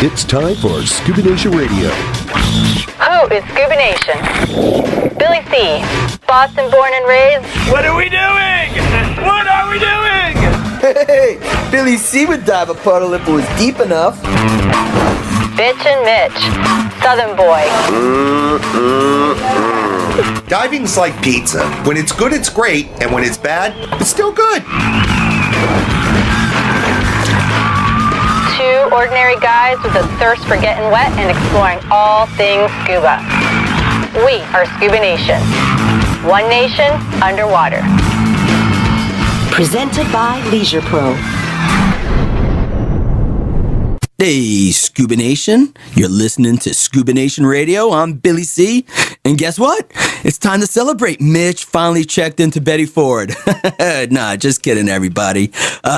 It's time for Scuba Nation Radio. Who is Scuba Nation? Billy C. Boston born and raised. What are we doing? What are we doing? Hey, Billy C would dive a puddle if it was deep enough. Bitch and Mitch. Southern boy. Diving's like pizza. When it's good, it's great, and when it's bad, it's still good. Two ordinary guys with a thirst for getting wet and exploring all things scuba. We are Scuba Nation. One nation underwater. Presented by Leisure Pro. Hey, Scuba Nation. You're listening to Scuba Nation Radio. I'm Billy C. And guess what? It's time to celebrate. Mitch finally checked into Betty Ford. Nah, just kidding, everybody.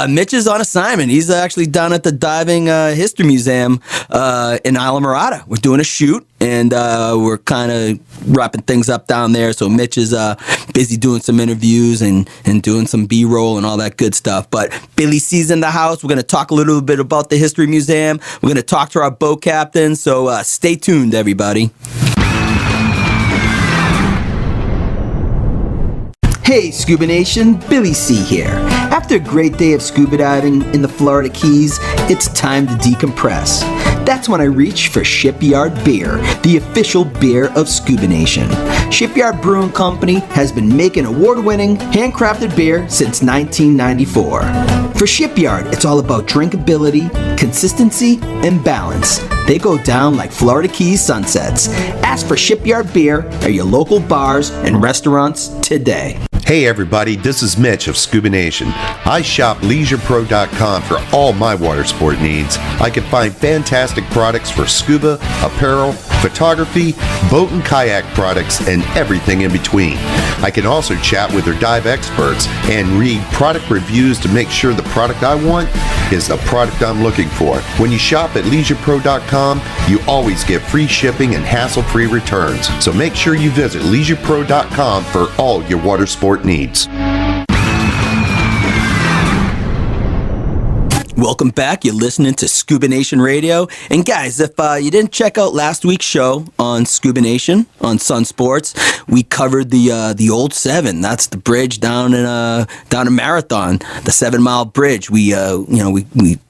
Mitch is on assignment. He's actually down at the Diving History Museum in Islamorada. We're doing a shoot, and we're kind of wrapping things up down there. So Mitch is busy doing some interviews and doing some B-roll and all that good stuff. But Billy C's in the house. We're going to talk a little bit about the History Museum. We're going to talk to our boat captain. So stay tuned, everybody. Hey, Scuba Nation, Billy C here. After a great day of scuba diving in the Florida Keys, it's time to decompress. That's when I reach for Shipyard Beer, the official beer of Scuba Nation. Shipyard Brewing Company has been making award-winning, handcrafted beer since 1994. For Shipyard, it's all about drinkability, consistency, and balance. They go down like Florida Keys sunsets. Ask for Shipyard Beer at your local bars and restaurants today. Hey everybody, this is Mitch of Scuba Nation. I shop LeisurePro.com for all my water sport needs. I can find fantastic products for scuba, apparel, photography, boat and kayak products, and everything in between. I can also chat with their dive experts and read product reviews to make sure the product I want is the product I'm looking for. When you shop at LeisurePro.com, you always get free shipping and hassle-free returns. So make sure you visit LeisurePro.com for all your water sport needs. Welcome back. You're listening to Scuba Nation Radio. And guys, if you didn't check out last week's show on Scuba Nation on Sun Sports, we covered the old 7. That's the bridge down in Marathon, the 7 Mile Bridge. We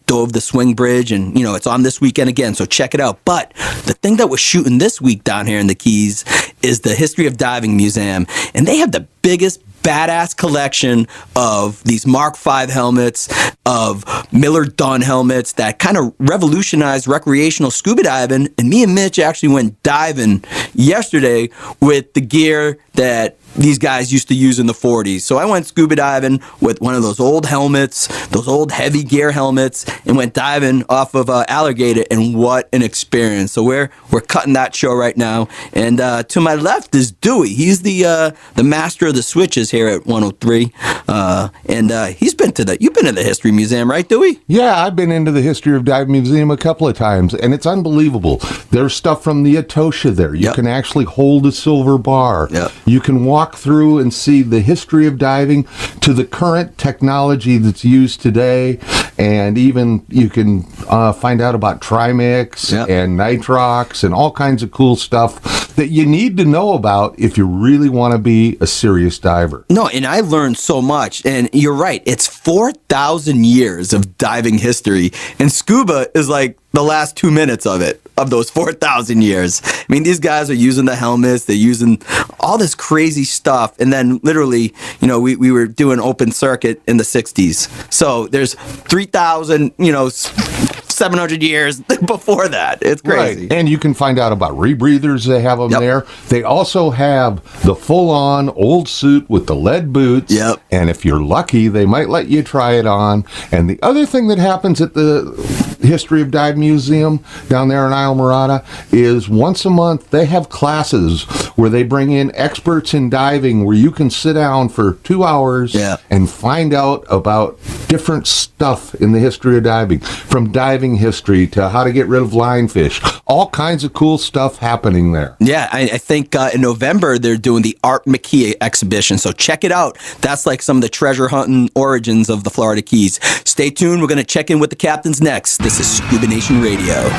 dove the swing bridge, and it's on this weekend again, so check it out. But the thing that we're shooting this week down here in the Keys is the History of Diving Museum, and they have the biggest badass collection of these Mark V helmets, of Miller Dunn helmets that kind of revolutionized recreational scuba diving. And me and Mitch actually went diving yesterday with the gear that these guys used to use in the 40s. So I went scuba diving with one of those old helmets, those old heavy gear helmets, and went diving off of Alligator, and what an experience. So we're cutting that show right now. And to my left is Dewey. He's the master of the switches here at 103. And you've been to the History Museum, right, Dewey? Yeah, I've been into the History of Diving Museum a couple of times, and it's unbelievable. There's stuff from the Etosha there. You can actually hold a silver bar. You can walk through and see the history of diving to the current technology that's used today, and even you can find out about Trimix and Nitrox and all kinds of cool stuff that you need to know about if you really want to be a serious diver. No, and I learned so much, and you're right, it's 4,000 years of diving history, and scuba is like the last 2 minutes of it, of those 4,000 years. I mean, these guys are using the helmets, they're using all this crazy stuff, and then literally, we were doing open circuit in the 60s. So there's 3,000, 700 years before that. It's crazy. Right. And you can find out about rebreathers. They have them there. They also have the full-on old suit with the lead boots. And if you're lucky, they might let you try it on. And the other thing that happens at the History of Dive Museum down there in Islamorada is once a month they have classes where they bring in experts in diving, where you can sit down for 2 hours and find out about different stuff in the history of diving, from diving history to how to get rid of lionfish, all kinds of cool stuff happening there. Yeah, I think in November they're doing the Art McKee exhibition, so check it out. That's like some of the treasure hunting origins of the Florida Keys. Stay tuned. We're going to check in with the captains next. This is Scuba Nation Radio.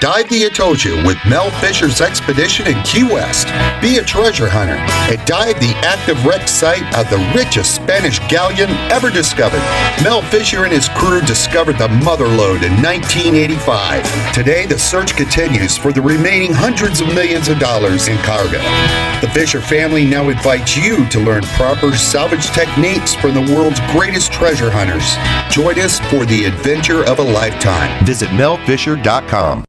Dive the Etocha with Mel Fisher's expedition in Key West. Be a treasure hunter and dive the active wreck site of the richest Spanish galleon ever discovered. Mel Fisher and his crew discovered the Mother Lode in 1985. Today, the search continues for the remaining hundreds of millions of dollars in cargo. The Fisher family now invites you to learn proper salvage techniques from the world's greatest treasure hunters. Join us for the adventure of a lifetime. Visit melfisher.com.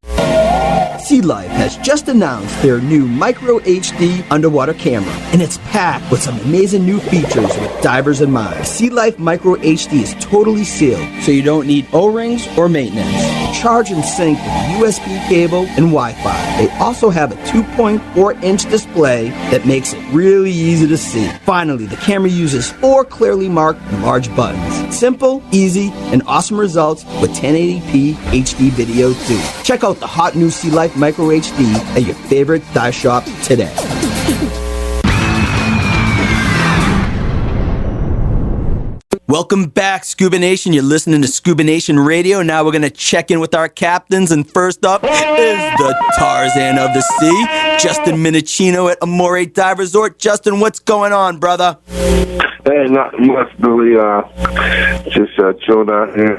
Sea Life has just announced their new Micro HD underwater camera, and it's packed with some amazing new features with divers in mind. Sea Life Micro HD is totally sealed, so you don't need O-rings or maintenance. Charge and sync with USB cable and Wi-Fi. They also have a 2.4-inch display that makes it really easy to see. Finally, the camera uses 4 clearly marked and large buttons. Simple, easy, and awesome results with 1080p HD video too. Check out the hot new Sea Life Micro HD at your favorite dive shop today. Welcome back, Scuba Nation. You're listening to Scuba Nation Radio. Now we're going to check in with our captains. And first up is the Tarzan of the Sea, Justin Minicino at Amore Dive Resort. Justin, what's going on, brother? Hey, not much, Billy. Just chilled out here.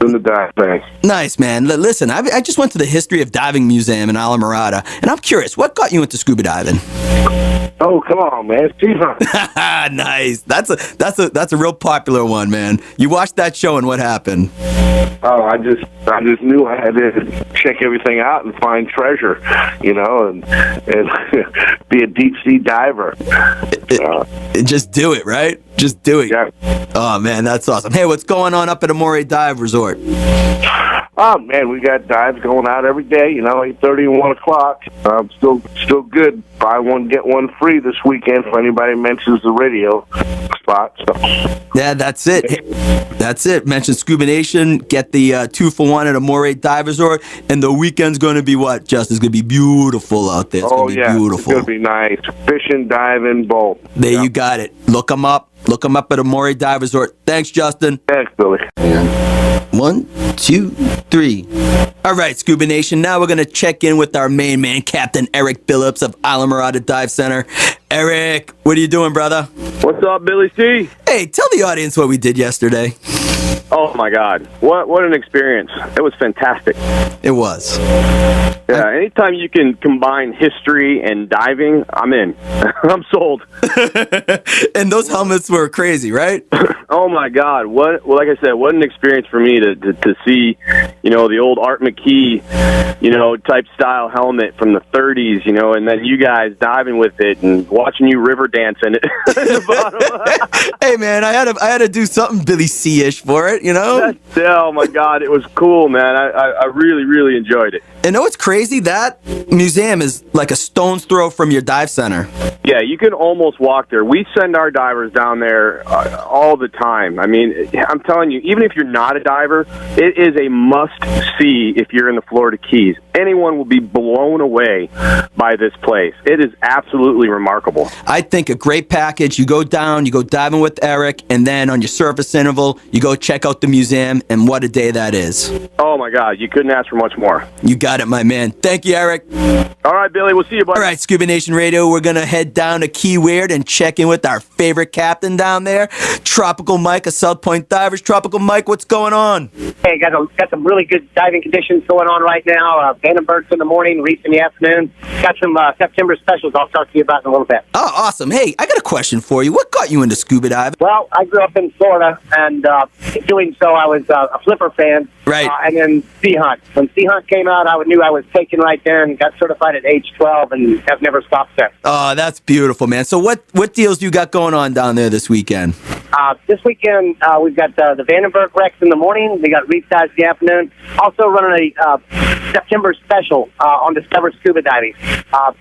Doing the dive thing. Nice, man. Listen, I just went to the History of Diving Museum in Alamorada, and I'm curious, what got you into scuba diving? Oh, come on, man. Sea hunt. Nice. That's a real popular one, man. You watched that show, and what happened? Oh, I just knew I had to check everything out and find treasure, and be a deep sea diver. Just do it, right? Just do it. Yeah. Oh man, that's awesome. Hey, what's going on up at Amore Dive Resort? Oh man, we got dives going out every day. 8:30 and 1 o'clock. Still good. Buy one get one free this weekend for anybody mentions the radio spot. So. Yeah, that's it. That's it. Mention Scuba Nation. Get the 2-for-1 at Amore Dive Resort, and the weekend's going to be what? Just it's going to be beautiful out there. It's going to be beautiful. It's going to be nice. Fishing, diving, both. There you got it. Look them up. Look them up at Amore Dive Resort. Thanks, Justin. Thanks, Billy. 1, 2, 3. All right, Scuba Nation. Now we're going to check in with our main man, Captain Eric Billups of Alamorada Dive Center. Eric, what are you doing, brother? What's up, Billy C? Hey, tell the audience what we did yesterday. Oh, my God. What an experience. It was fantastic. It was. Yeah, anytime you can combine history and diving, I'm in. I'm sold. And those helmets were crazy, right? Oh, my God. Like I said, what an experience for me to see, the old Art McKee, type style helmet from the 30s, and then you guys diving with it and watching you river dancing it at the bottom. Hey, man, I had to do something Billy C-ish for it, Oh, my God. It was cool, man. I really, really enjoyed it. And what's crazy? That museum is like a stone's throw from your dive center. Yeah, you can almost walk there. We send our divers down there all the time. I mean, I'm telling you, even if you're not a diver, it is a must-see if you're in the Florida Keys. Anyone will be blown away by this place. It is absolutely remarkable. I think a great package. You go down, you go diving with Eric, and then on your surface interval, you go check out the museum, and what a day that is. Oh, my God. You couldn't ask for much more. You got it, my man. Thank you, Eric. All right, Billy. We'll see you, buddy. All right, Scuba Nation Radio. We're going to head down to Key Weird and check in with our favorite captain down there, Tropical Mike of South Point Divers. Tropical Mike, what's going on? Hey, got some really good diving conditions going on right now. Vandenberg's in the morning, Reefs in the afternoon. Got some September specials I'll talk to you about in a little bit. Oh, awesome. Hey, I got a question for you. What got you into scuba diving? Well, I grew up in Florida, and doing so, I was a flipper fan. Right. And then Sea Hunt. When Sea Hunt came out, I knew I was taken right there and got certified at age 12 and have never stopped since. Oh, that's beautiful, man. So what deals you got going on down there this weekend? This weekend, we've got the Vandenberg wrecks in the morning. We got reef dives in the afternoon. Also running a September special on Discover Scuba Diving.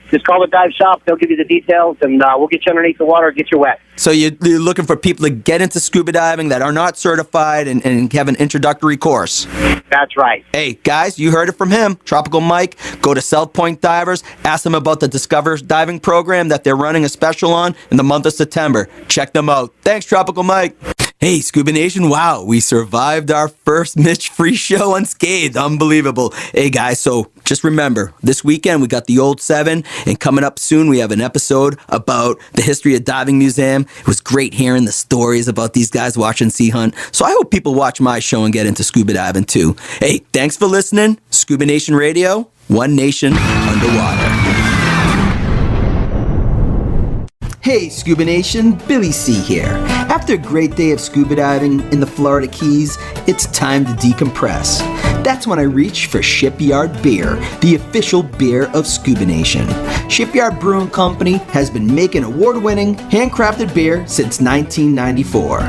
Just call the dive shop. They'll give you the details, and we'll get you underneath the water, get you wet. So you're looking for people to get into scuba diving that are not certified and have an introductory course? That's right. Hey, guys, you heard it from him. Tropical Mike. Go to South Point Divers. Ask them about the Discover Diving program that they're running a special on in the month of September. Check them out. Thanks, Tropical Mike. Hey, Scuba Nation, wow, we survived our first Mitch Free show unscathed. Unbelievable. Hey, guys, so just remember, this weekend we got the Old 7, and coming up soon we have an episode about the history of Diving Museum. It was great hearing the stories about these guys watching Sea Hunt, so I hope people watch my show and get into scuba diving too. Hey, thanks for listening. Scuba Nation Radio, one nation underwater. Hey, Scuba Nation, Billy C here. After a great day of scuba diving in the Florida Keys, it's time to decompress. That's when I reach for Shipyard Beer, the official beer of Scuba Nation. Shipyard Brewing Company has been making award-winning, handcrafted beer since 1994.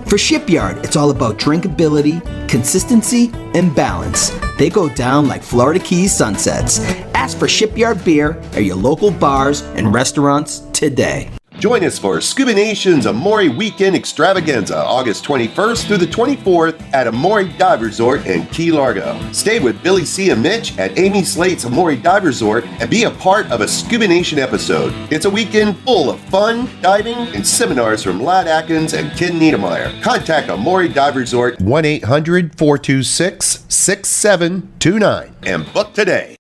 For Shipyard, it's all about drinkability, consistency, and balance. They go down like Florida Keys sunsets. Ask for Shipyard Beer at your local bars and restaurants today. Join us for Scuba Nation's Amore Weekend Extravaganza, August 21st through the 24th at Amore Dive Resort in Key Largo. Stay with Billy C. and Mitch at Amy Slate's Amore Dive Resort and be a part of a Scuba Nation episode. It's a weekend full of fun, diving, and seminars from Ladd Atkins and Ken Niedermeyer. Contact Amore Dive Resort 1-800-426-6729 and book today.